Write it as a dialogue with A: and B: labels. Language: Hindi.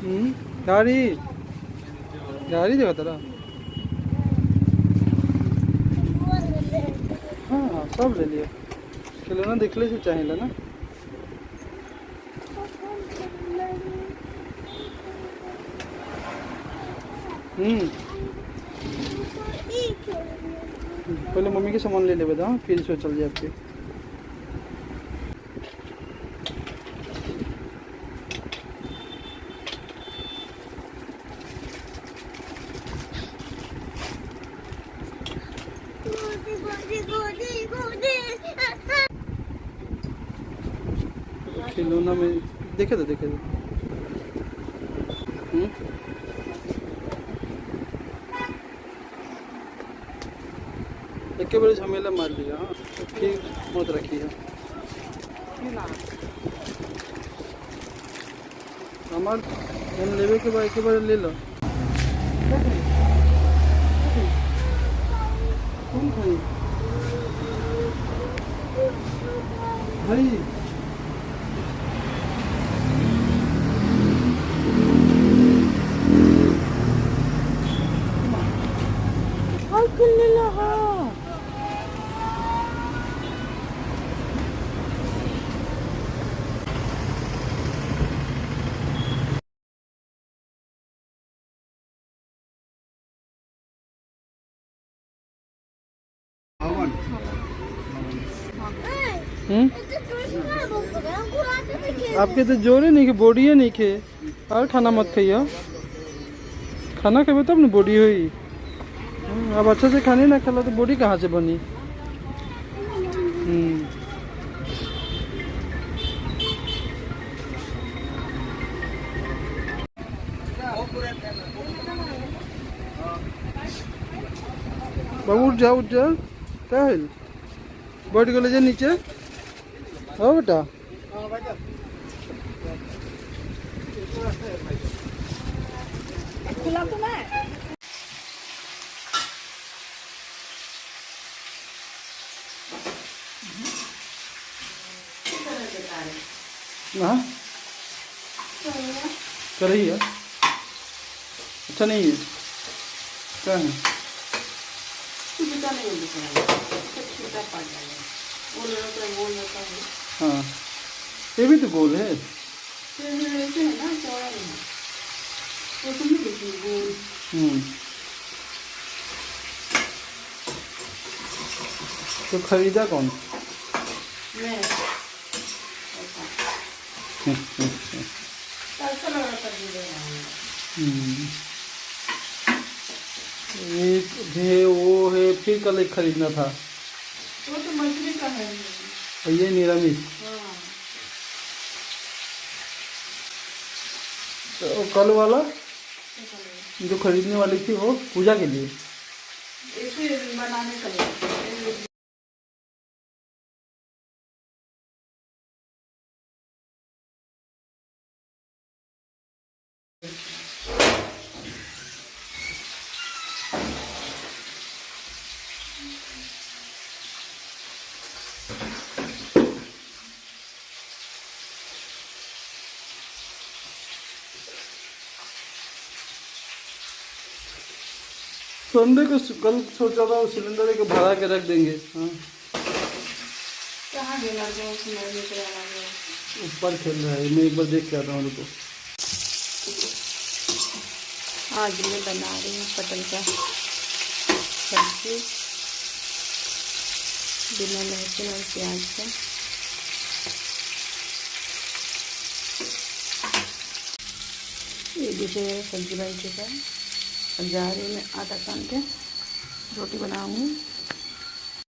A: गाड़ी गाड़ी देखा तेरा। हाँ हाँ सब ले लिया। खिलौना देखले से चाहिए ना। पहले मम्मी के सामान ले ले बताओ फिर इसको चल जाए आपके। खिलौना में देखे तो एक बार झमेला मार लिया। हाँ फिर मत रखिए। हमार हम लेवे के बाद एक बार ले लो। कौन खाई भाई? आपके तो जोरे नहीं के बॉडी है नहीं के। और खाना मत खाइए। खाना खेबे तब ना बॉडी हुई। अब अच्छे से खाने ना खा तो बॉडी कहाँ से बनी। बाबू उठ जा क्या है? बैठ गए जा नीचे। हाँ बेटा खुला तो है। हाँ कर रही है। अच्छा नहीं है क्या है? हाँ ये भी तो गोल है। तो खरीदा कौन? एक है वो है फिर कल एक खरीदना था। वो तो मछली का है। ये निरामिष। तो कल वाला जो खरीदने वाली थी वो पूजा के लिए बनाने के लिए। संडे को कल सोचा था सिलेंडर को भरा के रख देंगे। हाँ ऊपर खेल रहा है। मैं एक बार देख के आता हूँ उनको।
B: आज मैं बना रही हूँ पटल का सब्जी बिना लहसुन और प्याज का। ये देखिए मेरा सब्जी बन चुका है। अब जा रही हूँ मैं आटा सान के रोटी बनाऊँगी।